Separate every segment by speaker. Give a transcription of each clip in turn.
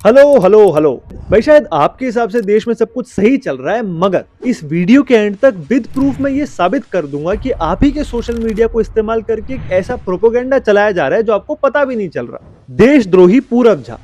Speaker 1: Hello hello hello भाई, शायद आपके हिसाब से देश में सब कुछ सही चल रहा है, मगर इस वीडियो के एंड तक विद प्रूफ मैं ये साबित कर दूंगा कि आप ही के सोशल मीडिया को इस्तेमाल करके एक ऐसा प्रोपोगेंडा चलाया जा रहा है जो आपको पता भी नहीं चल रहा। देशद्रोही पूरब झा।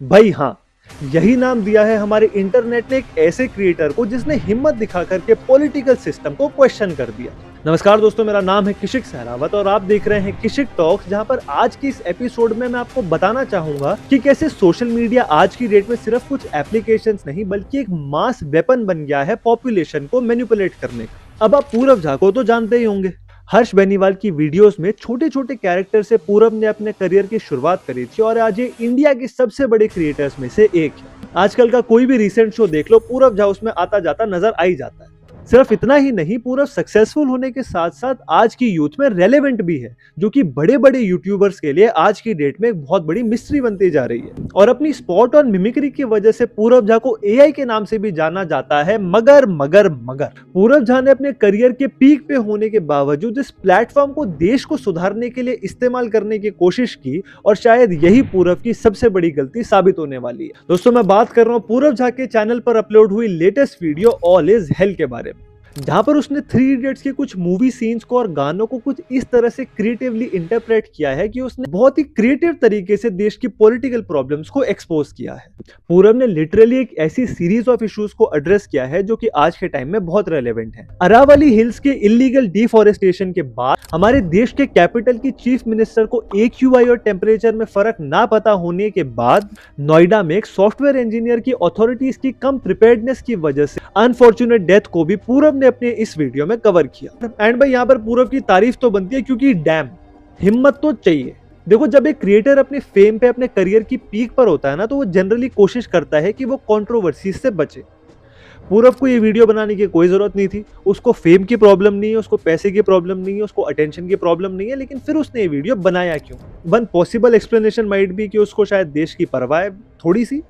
Speaker 1: भाई हाँ, यही नाम दिया है हमारे इंटरनेट ने एक ऐसे क्रिएटर को जिसने हिम्मत दिखा करके पॉलिटिकल सिस्टम को क्वेश्चन कर दिया। नमस्कार दोस्तों, मेरा नाम है किशिक सहरावत और आप देख रहे हैं किशिक टॉक्स, जहां पर आज की इस एपिसोड में मैं आपको बताना चाहूंगा कि कैसे सोशल मीडिया आज की डेट में सिर्फ कुछ एप्लीकेशंस नहीं बल्कि एक मास वेपन बन गया है पॉपुलेशन को मैनिपुलेट करने का। अब आप पूरब झा को तो जानते ही होंगे। हर्ष बेनीवाल की वीडियोस में छोटे छोटे कैरेक्टर से पूरब ने अपने करियर की शुरुआत करी थी और आज ये इंडिया के सबसे बड़े क्रिएटर्स में से एक है। आजकल का कोई भी रिसेंट शो देख लो, पूरब झा उसमें आता जाता नजर आ ही जाता है। सिर्फ इतना ही नहीं, पूरब सक्सेसफुल होने के साथ साथ आज की यूथ में रेलेवेंट भी है, जो कि बड़े बड़े यूट्यूबर्स के लिए आज की डेट में एक बहुत बड़ी मिस्ट्री बनती जा रही है। और अपनी स्पॉट और मिमिक्री की वजह से पूरब झा को एआई के नाम से भी जाना जाता है। मगर पूरब झा ने अपने करियर के पीक पे होने के बावजूद इस प्लेटफॉर्म को देश को सुधारने के लिए इस्तेमाल करने की कोशिश की और शायद यही पूरब की सबसे बड़ी गलती साबित होने वाली है। दोस्तों, मैं बात कर रहा हूँ पूरब झा के चैनल पर अपलोड हुई latest video all is hello के बारे में, जहां पर उसने थ्री इडियट्स के कुछ मूवी सीन्स को और गानों को कुछ इस तरह से क्रिएटिवली इंटरप्रेट किया है कि उसने बहुत ही क्रिएटिव तरीके से देश की पॉलिटिकल प्रॉब्लम्स को एक्सपोज किया है। पूरब ने लिटरली एक ऐसी सीरीज ऑफ इश्यूज को एड्रेस किया है जो कि आज के टाइम में बहुत रेलेवेंट है। अरावली हिल्स के इलीगल डिफॉरेस्टेशन के बाद हमारे देश के कैपिटल की चीफ मिनिस्टर को AQI और टेम्परेचर में फर्क ना पता होने के बाद नोएडा में एक सॉफ्टवेयर इंजीनियर की अथॉरिटीज की कम प्रिपेयर्डनेस की वजह से अनफॉर्चुनेट डेथ को भी पूरब ने अपने इस वीडियो में कवर किया। एंड भाई, यहाँ पर पूरब की तारीफ तो बनती है क्योंकि डैम हिम्मत तो चाहिए। देखो, जब एक क्रिएटर अपने फेम पे, अपने करियर की पीक पर होता है ना, तो वो जनरली कोशिश करता है कि वो कंट्रोवर्सी से बचे। पूरब को ये वीडियो बनाने की कोई जरूरत नहीं थी। उसको फेम की प्रॉब्लम नहीं है, उसको पैसे की प्रॉब्लम नहीं है, उसको अटेंशन की प्रॉब्लम नहीं है, लेकिन फिर उसने ये वीडियो बनाया क्यों? One possible explanation might be कि उसको शायद देश की परवाह है थोड़ी सी।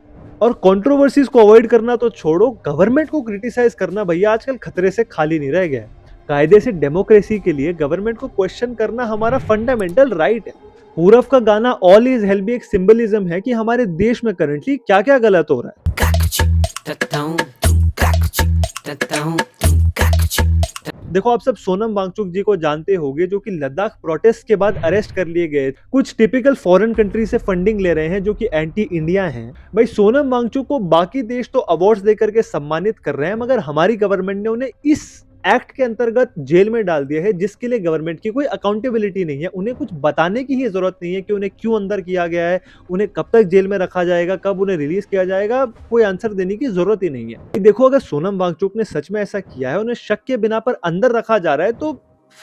Speaker 1: और कंट्रोवर्सीज को अवॉइड करना तो छोड़ो, गवर्नमेंट को क्रिटिसाइज करना भैया आजकल खतरे से खाली नहीं रह गया है। कायदे से डेमोक्रेसी के लिए गवर्नमेंट को क्वेश्चन करना हमारा फंडामेंटल राइट है। पूरब का गाना ऑल इज हेल भी एक सिंबलिज्म है कि हमारे देश में करंटली क्या क्या गलत हो रहा है। देखो, आप सब सोनम वांगचुक जी को जानते होंगे, जो कि लद्दाख प्रोटेस्ट के बाद अरेस्ट कर लिए गए। कुछ टिपिकल फॉरेन कंट्री से फंडिंग ले रहे हैं जो कि एंटी इंडिया हैं। भाई, सोनम वांगचुक को बाकी देश तो अवार्ड्स देकर के सम्मानित कर रहे हैं, मगर हमारी गवर्नमेंट ने उन्हें इस एक्ट के अंतर्गत जेल में डाल दिया है, जिसके लिए गवर्नमेंट की कोई अकाउंटेबिलिटी नहीं है। उन्हें कुछ बताने की ही जरूरत नहीं है कि उन्हें क्यों अंदर किया गया है, उन्हें कब तक जेल में रखा जाएगा, कब उन्हें रिलीज किया जाएगा, कोई आंसर देने की जरूरत ही नहीं है। देखो, अगर सोनम वांगचुक ने सच में ऐसा किया है, उन्हें शक के बिना पर अंदर रखा जा रहा है, तो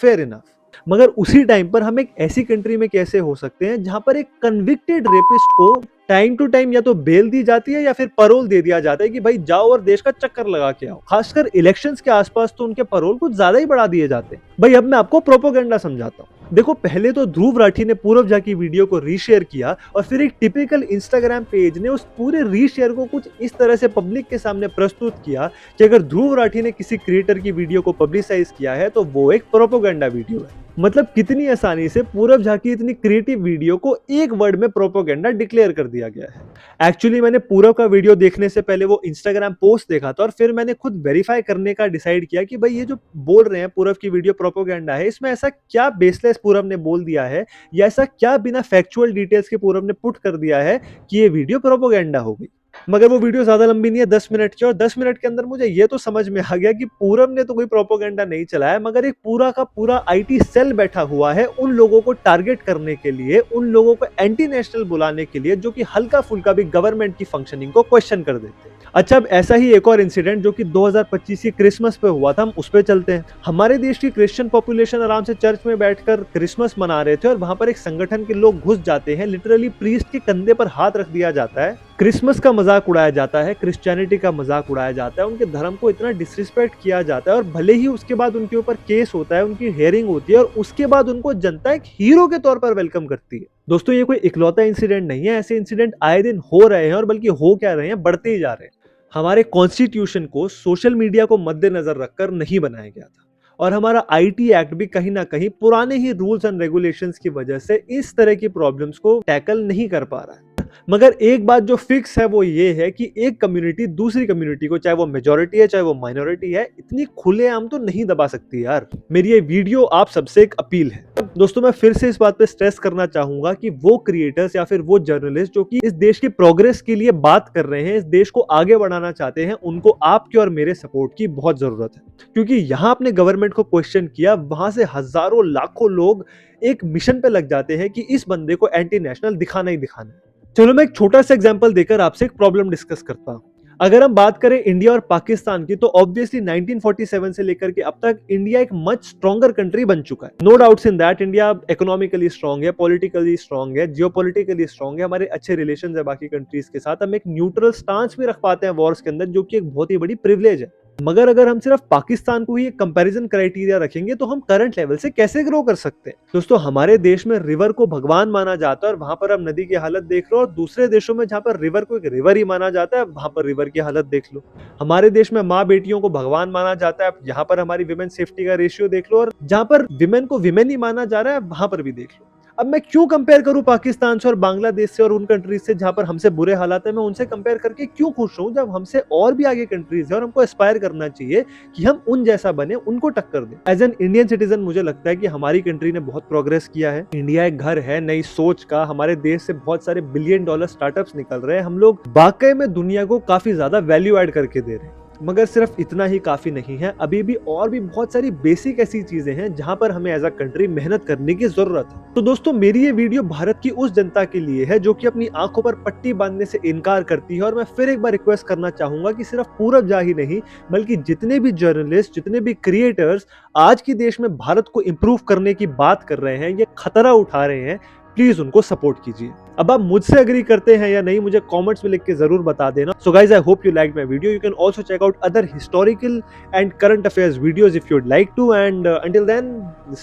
Speaker 1: फेयर इनफ। मगर उसी टाइम पर हम एक ऐसी कंट्री में कैसे हो सकते हैं जहां पर एक कन्विक्टेड रेपिस्ट को टाइम टू टाइम या तो बेल दी जाती है या फिर परोल दे दिया जाता है कि भाई जाओ और देश का चक्कर लगा के आओ। खासकर इलेक्शंस के आसपास तो उनके परोल कुछ ज्यादा ही बढ़ा दिए जाते हैं। भाई, अब मैं आपको प्रोपोगेंडा समझाता हूँ। देखो, पहले तो ध्रुव राठी ने पूरब झा की वीडियो को रीशेयर किया और फिर एक टिपिकल इंस्टाग्राम पेज ने उस पूरे रीशेयर को कुछ इस तरह से पब्लिक के सामने प्रस्तुत किया कि अगर ध्रुव राठी ने किसी क्रिएटर की वीडियो को पब्लिसाइज किया है तो वो एक प्रोपोगेंडा वीडियो है। मतलब कितनी आसानी से पूरब झा की इतनी क्रिएटिव वीडियो को एक वर्ड में प्रोपोगेंडा डिक्लेयर कर दिया गया है। एक्चुअली मैंने पूरब का वीडियो देखने से पहले वो इंस्टाग्राम पोस्ट देखा था और फिर मैंने खुद वेरीफाई करने का डिसाइड किया कि भाई ये जो बोल रहे हैं पूरब की वीडियो प्रोपोगेंडा है, इसमें ऐसा क्या बेसलेस पूरब ने बोल दिया है या ऐसा क्या बिना फैक्चुअल डिटेल्स के पूरब ने पुट कर दिया है कि ये वीडियो प्रोपोगेंडा हो गई। मगर वो वीडियो ज्यादा लंबी नहीं है, 10 मिनट की, और 10 मिनट के अंदर मुझे ये तो समझ में आ गया कि पूरब ने तो कोई प्रोपोगेंडा नहीं चलाया, मगर एक पूरा का पूरा आईटी सेल बैठा हुआ है उन लोगों को टारगेट करने के लिए, उन लोगों को एंटी नेशनल बुलाने के लिए जो कि हल्का फुल्का भी गवर्नमेंट की फंक्शनिंग को क्वेश्चन कर देते हैं। अच्छा, अब ऐसा ही एक और इंसिडेंट जो कि 2025 की क्रिसमस पे हुआ था, हम उस पे चलते हैं। हमारे देश की क्रिश्चियन पॉपुलेशन आराम से चर्च में बैठकर क्रिसमस मना रहे थे और वहां पर एक संगठन के लोग घुस जाते हैं, लिटरली प्रीस्ट के कंधे पर हाथ रख दिया जाता है, क्रिसमस का मजाक उड़ाया जाता है, क्रिश्चियनिटी का मजाक उड़ाया जाता है, उनके धर्म को इतना डिसरिस्पेक्ट किया जाता है और भले ही उसके बाद उनके ऊपर केस होता है, उनकी हियरिंग होती है और उसके बाद उनको जनता एक हीरो के तौर पर वेलकम करती है। दोस्तों, ये कोई इकलौता इंसिडेंट नहीं है, ऐसे इंसिडेंट आए दिन हो रहे हैं और बल्कि हो क्या रहे हैं, बढ़ते ही जा रहे हैं। हमारे कॉन्स्टिट्यूशन को सोशल मीडिया को मद्देनजर रखकर नहीं बनाया गया था और हमारा आईटी एक्ट भी कहीं ना कहीं पुराने ही रूल्स एंड रेगुलेशंस की वजह से इस तरह की प्रॉब्लम्स को टैकल नहीं कर पा रहा है। मगर एक बात जो फिक्स है वो ये है कि एक कम्युनिटी दूसरी कम्युनिटी को, चाहे वो मेजॉरिटी है चाहे वो माइनॉरिटी है, इतनी खुलेआम तो नहीं दबा सकती यार। मेरी ये वीडियो आप सबसे एक अपील है। दोस्तों मैं फिर से इस बात पे स्ट्रेस करना चाहूंगा कि वो क्रिएटर्स या फिर वो जर्नलिस्ट जो कि इस देश की प्रोग्रेस के लिए बात कर रहे हैं, इस देश को आगे बढ़ाना चाहते हैं, उनको आपके और मेरे सपोर्ट की बहुत जरूरत है। क्योंकि यहां अपने गवर्नमेंट को क्वेश्चन किया, वहां से हजारों लाखों लोग एक मिशन पे लग जाते हैं कि इस बंदे को एंटी नेशनल दिखाना ही दिखाना है। चलो मैं एक छोटा सा एग्जांपल देकर आपसे एक प्रॉब्लम डिस्कस करता हूं। अगर हम बात करें इंडिया और पाकिस्तान की, तो ऑब्वियसली 1947 से लेकर के अब तक इंडिया एक मच स्ट्रॉन्गर कंट्री बन चुका है। No doubts in that, India economically strong है, पॉलिटिकली स्ट्रांग है, जियोपॉलिटिकली स्ट्रांग है, हमारे अच्छे रिलेशंस है बाकी कंट्रीज के साथ, हम एक न्यूट्रल स्टांस भी रख पाते हैं वॉर्स के अंदर, जो कि एक बहुत ही बड़ी प्रिविलेज है। मगर अगर हम सिर्फ पाकिस्तान को ही एक कंपैरिजन क्राइटेरिया रखेंगे तो हम करंट लेवल से कैसे ग्रो कर सकते हैं? दोस्तों हमारे देश में रिवर को भगवान माना जाता है और वहां पर हम नदी की हालत देख लो, और दूसरे देशों में जहां पर रिवर को एक रिवर ही माना जाता है, वहां पर रिवर की हालत देख लो। हमारे देश में माँ बेटियों को भगवान माना जाता है, यहाँ पर हमारी विमेन सेफ्टी का रेशियो देख लो, और जहां पर विमेन को विमेन ही माना जा रहा है वहां पर भी देख लो। अब मैं क्यों कंपेयर करूं पाकिस्तान से और बांग्लादेश से और उन कंट्रीज से जहां पर हमसे बुरे हालात है? मैं उनसे कंपेयर करके क्यों खुश हूं जब हमसे और भी आगे कंट्रीज है और हमको एस्पायर करना चाहिए कि हम उन जैसा बने, उनको टक्कर दें। एज एन इंडियन सिटीजन मुझे लगता है कि हमारी कंट्री ने बहुत प्रोग्रेस किया है। इंडिया एक घर है नई सोच का, हमारे देश से बहुत सारे $1 बिलियन स्टार्टअप्स निकल रहे हैं, हम लोग वाकई में दुनिया को काफी ज्यादा वैल्यू ऐड करके दे रहे हैं। मगर सिर्फ इतना ही काफी नहीं है, अभी भी और भी बहुत सारी बेसिक ऐसी चीजें हैं जहां पर हमें एज अ कंट्री मेहनत करने की जरूरत है। तो दोस्तों मेरी ये वीडियो भारत की उस जनता के लिए है जो कि अपनी आंखों पर पट्टी बांधने से इनकार करती है, और मैं फिर एक बार रिक्वेस्ट करना चाहूंगा कि सिर्फ पूरब जा ही नहीं, बल्कि जितने भी जर्नलिस्ट, जितने भी क्रिएटर्स आज की देश में भारत को इंप्रूव करने की बात कर रहे हैं, ये खतरा उठा रहे हैं, प्लीज उनको सपोर्ट कीजिए। अब आप मुझसे एग्री करते हैं या नहीं, मुझे कमेंट्स में लिख के जरूर बता देना। So guys, I hope you liked my video. You can also check out other historical and current affairs videos if you would like to, and until then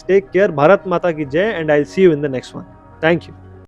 Speaker 1: take care. Bharat Mata की जय, and I will see you in the next one. Thank you.